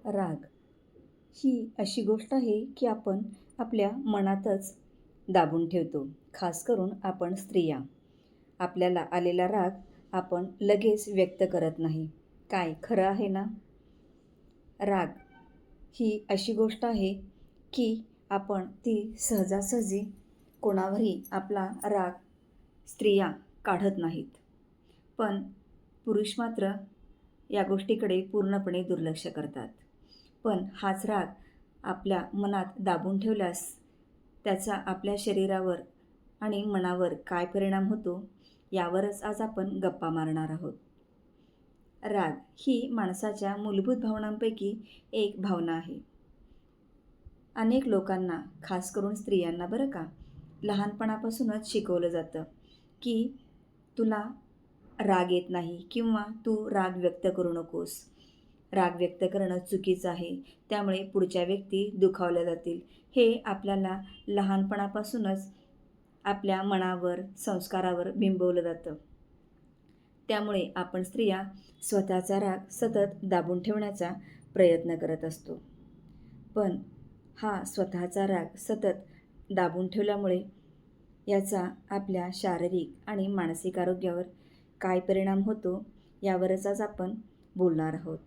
राग ही अशी गोष्ट आहे की आपण आपल्या मनातच दाबून ठेवतो. खास करून आपण स्त्रिया. आपल्याला आलेला राग आपण लगेच व्यक्त करत नाही. काय खरं आहे ना? राग ही अशी गोष्ट आहे की आपण ती सहजासहजी कोणावरही आपला राग स्त्रिया काढत नाहीत. पण पुरुष मात्र या गोष्टीकडे पूर्णपणे दुर्लक्ष करतात. पण हाच राग आपल्या मनात दाबून ठेवल्यास त्याचा आपल्या शरीरावर आणि मनावर काय परिणाम होतो यावरच आज आपण गप्पा मारणार आहोत. राग ही माणसाच्या मूलभूत भावनांपैकी एक भावना आहे. अनेक लोकांना, खास करून स्त्रियांना बरं का, लहानपणापासूनच शिकवलं जातं की तुला राग येत नाही किंवा तू राग व्यक्त करू नकोस. राग व्यक्त करणं चुकीचं आहे. त्यामुळे पुढच्या व्यक्ती दुखावल्या जातील. हे आपल्याला लहानपणापासूनच आपल्या मनावर, संस्कारावर बिंबवलं जातं. त्यामुळे आपण स्त्रिया स्वतःचा राग सतत दाबून ठेवण्याचा प्रयत्न करत असतो. पण हा स्वतःचा राग सतत दाबून ठेवल्यामुळे याचा आपल्या शारीरिक आणि मानसिक आरोग्यावर काय परिणाम होतो यावरच आज आपण बोलणार आहोत.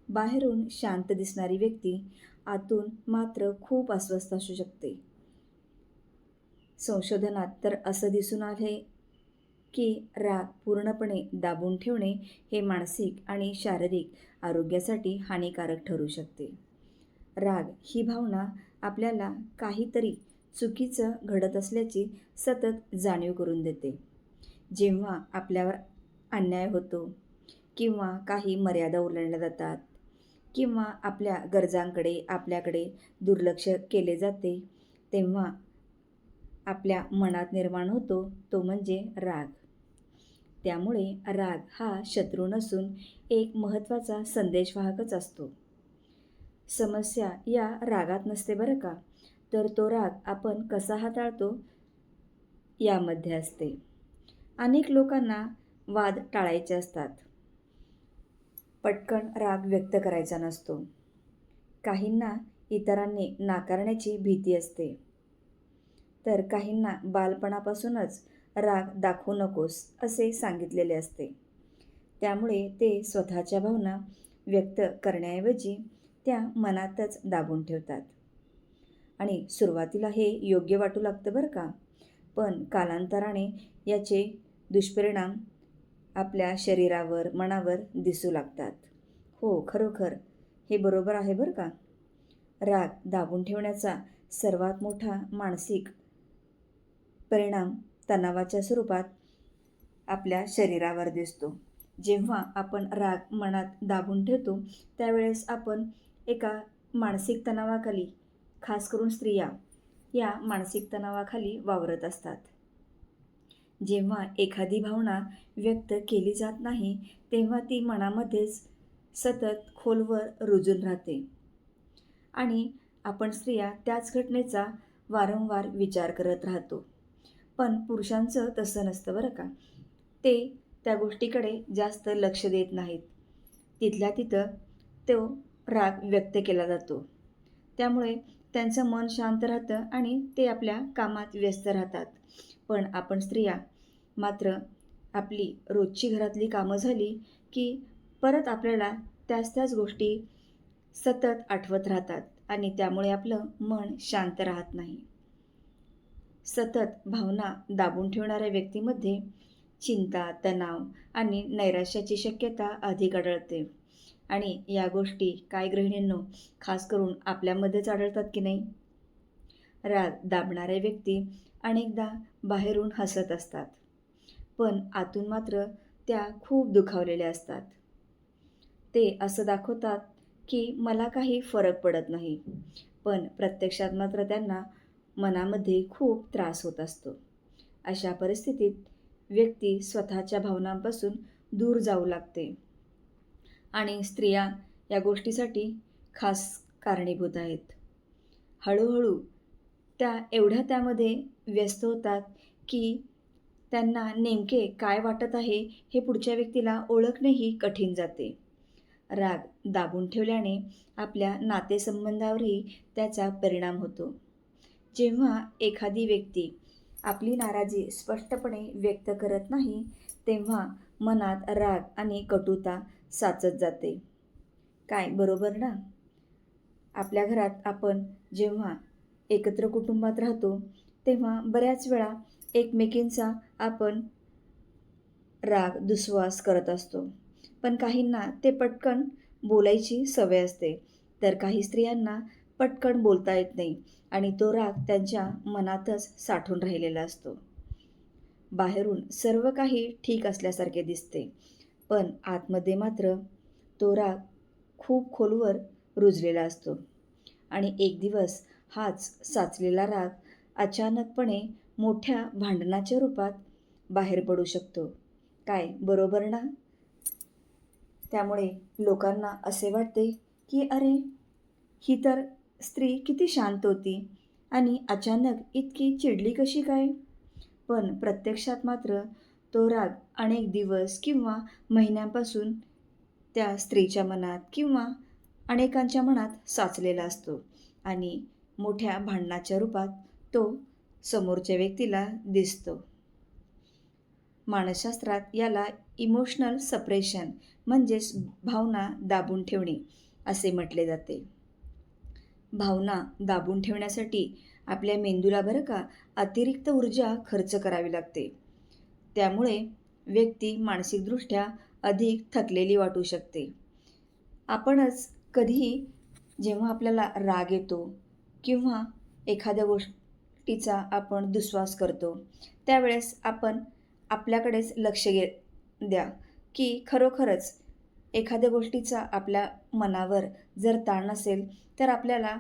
बाहेरून शांत दिसणारी व्यक्ती आतून मात्र खूप अस्वस्थ असू शकते. संशोधनात तर असं दिसून आले की राग पूर्णपणे दाबून ठेवणे हे मानसिक आणि शारीरिक आरोग्यासाठी हानिकारक ठरू शकते. राग ही भावना आपल्याला काहीतरी चुकीचं घडत असल्याची सतत जाणीव करून देते. जेव्हा आपल्यावर अन्याय होतो किंवा काही मर्यादा ओलांडल्या जातात किंवा आपल्या गरजांकडे आपल्याकडे दुर्लक्ष केले जाते, तेव्हा आपल्या मनात निर्माण होतो तो म्हणजे राग. त्यामुळे राग हा शत्रू नसून एक महत्त्वाचा संदेशवाहकच असतो. समस्या या रागात नसते बरं का, तर तो राग आपण कसा हाताळतो यामध्ये असते. अनेक लोकांना वाद टाळायचे असतात. पटकन राग व्यक्त करायचा नसतो. काहींना इतरांनी नाकारण्याची भीती असते. तर काहींना बालपणापासूनच राग दाखवू नकोस असे सांगितलेले असते. त्यामुळे ते स्वतःच्या भावना व्यक्त करण्याऐवजी त्या मनातच दाबून ठेवतात. आणि सुरुवातीला हे योग्य वाटू लागतं बरं का, पण कालांतराने याचे दुष्परिणाम आपल्या शरीरावर, मनावर दिसू लागतात. हो, खरोखर हे बरोबर आहे बरं का. राग दाबून ठेवण्याचा सर्वात मोठा मानसिक परिणाम तणावाच्या स्वरूपात आपल्या शरीरावर दिसतो. जेव्हा आपण राग मनात दाबून ठेवतो त्यावेळेस आपण एका मानसिक तणावाखाली, खास करून स्त्रिया या मानसिक तणावाखाली वावरत असतात. जेव्हा एखादी भावना व्यक्त केली जात नाही तेव्हा ती मनामध्येच सतत खोलवर रुजून राहते आणि आपण स्त्रिया त्याच घटनेचा वारंवार विचार करत राहतो. पण पुरुषांचं तसं नसतं बरं का. ते त्या गोष्टीकडे जास्त लक्ष देत नाहीत. तिथल्या तिथं तो राग व्यक्त केला जातो. त्यामुळे त्यांचं मन शांत राहतं आणि ते आपल्या कामात व्यस्त राहतात. पण आपण स्त्रिया मात्र आपली रोजची घरातली कामं झाली की परत आपल्याला त्याच गोष्टी सतत आठवत राहतात आणि त्यामुळे आपलं मन शांत राहत नाही. सतत भावना दाबून ठेवणाऱ्या व्यक्तीमध्ये चिंता, तणाव आणि नैराश्याची शक्यता अधिक आढळते. आणि या गोष्टी काय गृहिणींनो, खास करून आपल्यामध्येच आढळतात की नाही? राग दाबणाऱ्या व्यक्ती अनेकदा बाहेरून हसत असतात, पण आतून मात्र त्या खूप दुखावलेल्या असतात. ते असं दाखवतात की मला काही फरक पडत नाही, पण प्रत्यक्षात मात्र त्यांना मनामध्ये खूप त्रास होत असतो. अशा परिस्थितीत व्यक्ती स्वतःच्या भावनांपासून दूर जाऊ लागते आणि स्त्रिया या गोष्टीसाठी खास कारणीभूत आहेत. हळूहळू त्या एवढ्या त्यामध्ये व्यस्त होतात की त्यांना नेमके काय वाटत आहे हे पुढच्या व्यक्तीला ओळखणेही कठीण जाते. राग दाबून ठेवल्याने आपल्या नातेसंबंधावरही त्याचा परिणाम होतो. जेव्हा एखादी व्यक्ती आपली नाराजी स्पष्टपणे व्यक्त करत नाही, तेव्हा मनात राग आणि कटुता साचत जाते. काय बरोबर ना? आपल्या घरात आपण जेव्हा एकत्र कुटुंबात राहतो, तेव्हा बऱ्याच वेळा एकमेकींचा आपण राग, दुस्वास करत असतो. पण काहींना ते पटकन बोलायची सवय असते, तर काही स्त्रियांना पटकन बोलता येत नाही आणि तो राग त्यांच्या मनातच साठून राहिलेला असतो. बाहेरून सर्व काही ठीक असल्यासारखे दिसते, पण आतमध्ये मात्र तो राग खूप खोलवर रुजलेला असतो आणि एक दिवस हाच साचलेला राग अचानकपणे मोठ्या भांडणाच्या रूपात बाहेर पडू शकतो. काय बरोबर ना? त्यामुळे लोकांना असे वाटते, की अरे, ही तर स्त्री किती शांत होती आणि अचानक इतकी चिडली कशी काय? पण प्रत्यक्षात मात्र तो राग अनेक दिवस किंवा महिन्यांपासून त्या स्त्रीच्या मनात किंवा अनेकांच्या मनात साचलेला असतो आणि मोठ्या भांडणाच्या रूपात तो समोरच्या व्यक्तीला दिसतो. मानसशास्त्रात याला इमोशनल सप्रेशन म्हणजेच भावना दाबून ठेवणे असे म्हटले जाते. भावना दाबून ठेवण्यासाठी आपल्या मेंदूला बरं का अतिरिक्त ऊर्जा खर्च करावी लागते. त्यामुळे व्यक्ती मानसिकदृष्ट्या अधिक थकलेली वाटू शकते. आपणच कधीही जेव्हा आपल्याला राग येतो किंवा एखाद्या गोष्टीचा आपण दुस्वास करतो, त्यावेळेस आपण आपल्याकडेच लक्ष द्या, की खरोखरच एखाद्या गोष्टीचा आपल्या मनावर जर ताण असेल, तर आपल्याला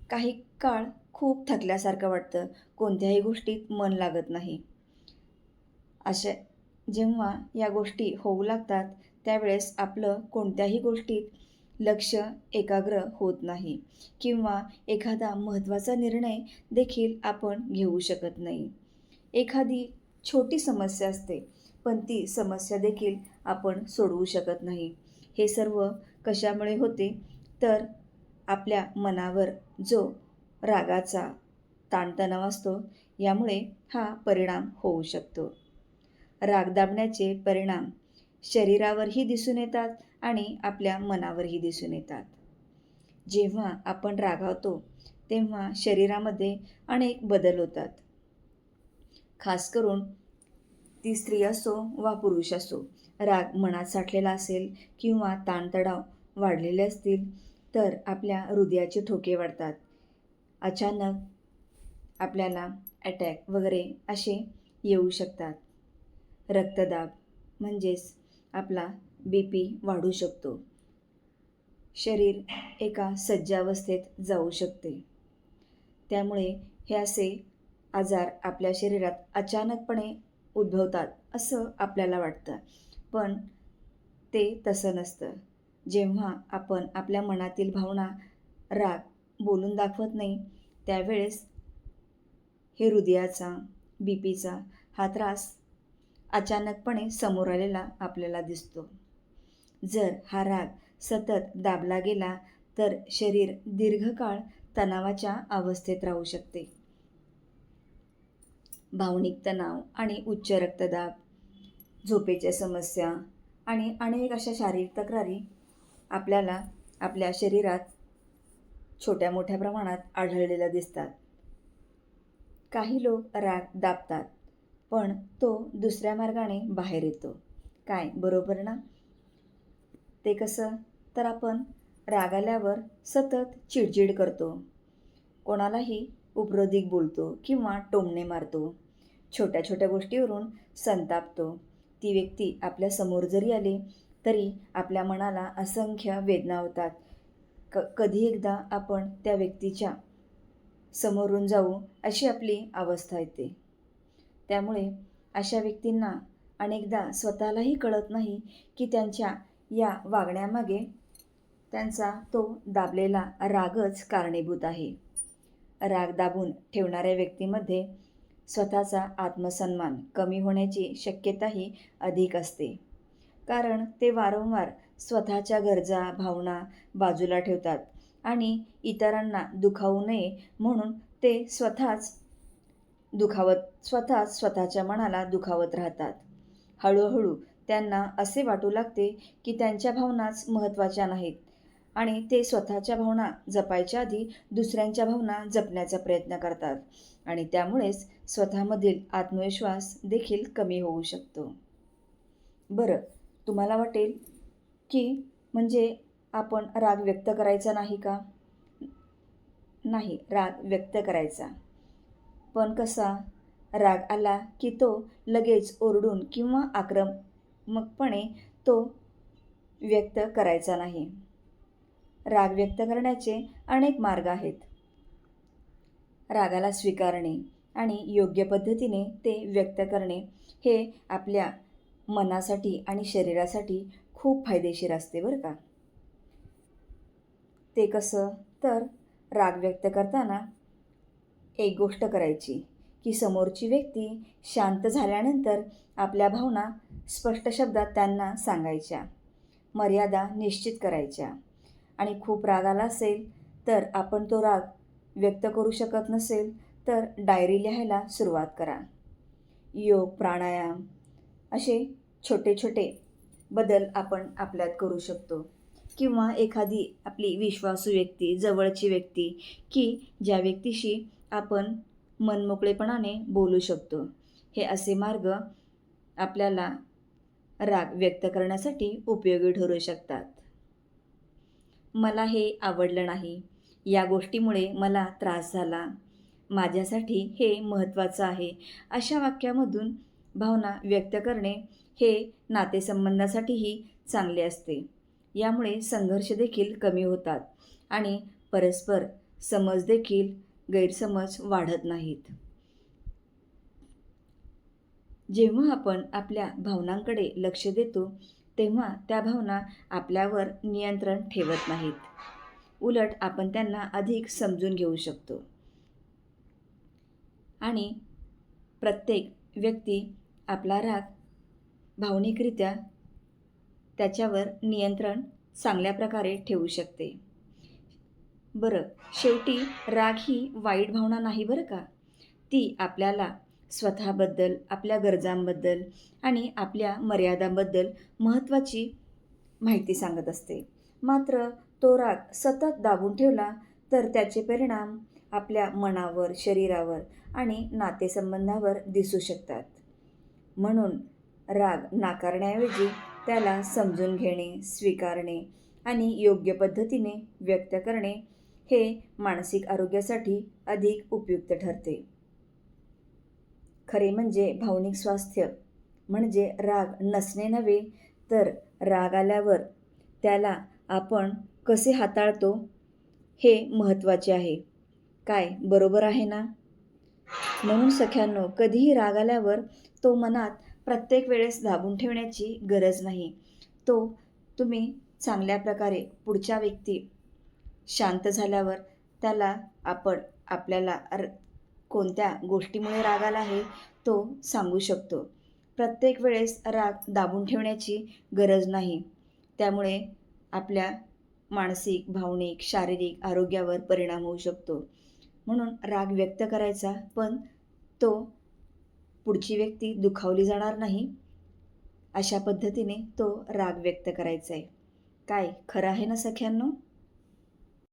काही काळ खूप थकल्यासारखं वाटतं. कोणत्याही गोष्टीत मन लागत नाही. अशा जेव्हा या गोष्टी होऊ लागतात, त्यावेळेस आपलं कोणत्याही गोष्टीत लक्ष एकाग्र होत नाही किंवा एखादा महत्त्वाचा निर्णय देखील आपण घेऊ शकत नाही. एखादी छोटी समस्या असते, पण ती समस्या देखील आपण सोडवू शकत नाही. हे सर्व कशामुळे होते? तर आपल्या मनावर जो रागाचा ताणतणाव असतो, यामुळे हा परिणाम होऊ शकतो. राग दाबण्याचे परिणाम शरीरावरही दिसून येतात आणि आपल्या मनावरही दिसून येतात. जेव्हा आपण रागावतो, तेव्हा शरीरामध्ये अनेक बदल होतात. खास करून ती स्त्री असो वा पुरुष असो, राग मनात साठलेला असेल किंवा ताणतणाव वाढलेले असतील, तर आपल्या हृदयाचे ठोके वाढतात. अचानक आपल्याला अटॅक वगैरे असे येऊ शकतात. रक्तदाब म्हणजेच आपला BP वाढू शकतो. शरीर एका सज्जावस्थेत जाऊ शकते. त्यामुळे हे असे आजार आपल्या शरीरात अचानकपणे उद्भवतात असं आपल्याला वाटतं. पण ते तसं नसतं. जेव्हा आपण आपल्या मनातील भावना, राग बोलून दाखवत नाही, त्यावेळेस हे हृदयाचा, BPचा हा त्रास अचानकपणे समोर आलेला आपल्याला दिसतो. जर हा राग सतत दाबला गेला, तर शरीर दीर्घकाळ तणावाच्या अवस्थेत राहू शकते. भावनिक तणाव आणि उच्च रक्तदाब, झोपेच्या समस्या आणि अनेक अशा शारीरिक तक्रारी आपल्याला आपल्या शरीरात छोट्या मोठ्या प्रमाणात आढळलेल्या दिसतात. काही लोक राग दाबतात, पण तो दुसऱ्या मार्गाने बाहेर येतो. काय बरोबर ना? ते कसं? तर आपण राग आल्यावर सतत चिडचिड करतो, कोणालाही उपरोधिक बोलतो किंवा टोमणे मारतो, छोट्या छोट्या गोष्टीवरून संतापतो. ती व्यक्ती आपल्या समोर जरी आली, तरी आपल्या मनाला असंख्य वेदना होतात. कधी एकदा आपण त्या व्यक्तीच्या समोरून जाऊ अशी आपली अवस्था येते. त्यामुळे अशा व्यक्तींना अनेकदा स्वतःलाही कळत नाही, की त्यांच्या या वागण्यामागे त्यांचा तो दाबलेला रागच कारणीभूत आहे. राग दाबून ठेवणाऱ्या व्यक्तीमध्ये स्वतःचा आत्मसन्मान कमी होण्याची शक्यताही अधिक असते. कारण ते वारंवार स्वतःच्या गरजा, भावना बाजूला ठेवतात आणि इतरांना दुखावू नये म्हणून ते स्वतःच स्वतःच्या मनाला दुखावत राहतात. हळूहळू त्यांना असे वाटू लागते की त्यांच्या भावनाच महत्त्वाच्या नाहीत आणि ते स्वतःच्या भावना जपायच्या आधी दुसऱ्यांच्या भावना जपण्याचा प्रयत्न करतात आणि त्यामुळेच स्वतःमधील आत्मविश्वास देखील कमी होऊ शकतो. बरं, तुम्हाला वाटेल की म्हणजे आपण राग व्यक्त करायचा नाही का? नाही, राग व्यक्त करायचा. पण कसा? राग आला की तो लगेच ओरडून किंवा आक्रमकपणे तो व्यक्त करायचा नाही. राग व्यक्त करण्याचे अनेक मार्ग आहेत. रागाला स्वीकारणे आणि योग्य पद्धतीने ते व्यक्त करणे हे आपल्या मनासाठी आणि शरीरासाठी खूप फायदेशीर असते बरं का. ते कसं? तर राग व्यक्त करताना एक गोष्ट करायची की समोरची व्यक्ती शांत झाल्यानंतर आपल्या भावना स्पष्ट शब्दात त्यांना सांगायच्या, मर्यादा निश्चित करायच्या आणि खूप राग आला असेल तर आपण तो राग व्यक्त करू शकत नसेल तर डायरी लिहायला सुरुवात करा. योग, प्राणायाम असे छोटे छोटे बदल आपण आपल्यात करू शकतो किंवा एखादी आपली विश्वासू व्यक्ती, जवळची व्यक्ती की ज्या व्यक्तीशी आपण मनमोकळेपणाने बोलू शकतो. हे असे मार्ग आपल्याला राग व्यक्त करण्यासाठी उपयोगी ठरू शकतात. मला हे आवडलं नाही, या गोष्टीमुळे मला त्रास झाला, माझ्यासाठी हे महत्त्वाचं आहे, अशा वाक्यामधून भावना व्यक्त करणे हे नातेसंबंधासाठीही चांगले असते. यामुळे संघर्ष देखील कमी होतात आणि परस्पर समज देखील गैरसमज वाढत नाहीत. जेव्हा आपण आपल्या भावनांकडे लक्ष देतो तेव्हा त्या भावना आपल्यावर नियंत्रण ठेवत नाहीत. उलट आपण त्यांना अधिक समजून घेऊ शकतो आणि प्रत्येक व्यक्ती आपला राग भावनिकरित्या त्याच्यावर नियंत्रण चांगल्या प्रकारे ठेवू शकते. बरं, शेवटी राग ही वाईट भावना नाही बरं का. ती आपल्याला स्वतःबद्दल, आपल्या गरजांबद्दल आणि आपल्या मर्यादांबद्दल महत्त्वाची माहिती सांगत असते. मात्र तो राग सतत दाबून ठेवला तर त्याचे परिणाम आपल्या मनावर, शरीरावर आणि नातेसंबंधावर दिसू शकतात. म्हणून राग नाकारण्याऐवजी त्याला समजून घेणे, स्वीकारणे आणि योग्य पद्धतीने व्यक्त करणे हे मानसिक आरोग्यासाठी अधिक उपयुक्त ठरते. खरे म्हणजे भावनिक स्वास्थ्य म्हणजे राग नसणे नव्हे, तर राग आल्यावर त्याला आपण कसे हाताळतो हे महत्त्वाचे आहे. काय बरोबर आहे ना? म्हणून सख्यांनो, कधीही राग आल्यावर तो मनात प्रत्येक वेळेस दाबून ठेवण्याची गरज नाही. तो तुम्ही चांगल्या प्रकारे पुढच्या व्यक्ती शांत झाल्यावर त्याला आपल्याला कोणत्या गोष्टीमुळे राग आला आहे तो सांगू शकतो. प्रत्येक वेळेस राग दाबून ठेवण्याची गरज नाही. त्यामुळे आपल्या मानसिक, भावनिक, शारीरिक आरोग्यावर परिणाम होऊ शकतो. म्हणून राग व्यक्त करायचा, पण तो पुढची व्यक्ती दुखावली जाणार नाही अशा पद्धतीने तो राग व्यक्त करायचा आहे. काय खरं आहे ना सख्यांनो?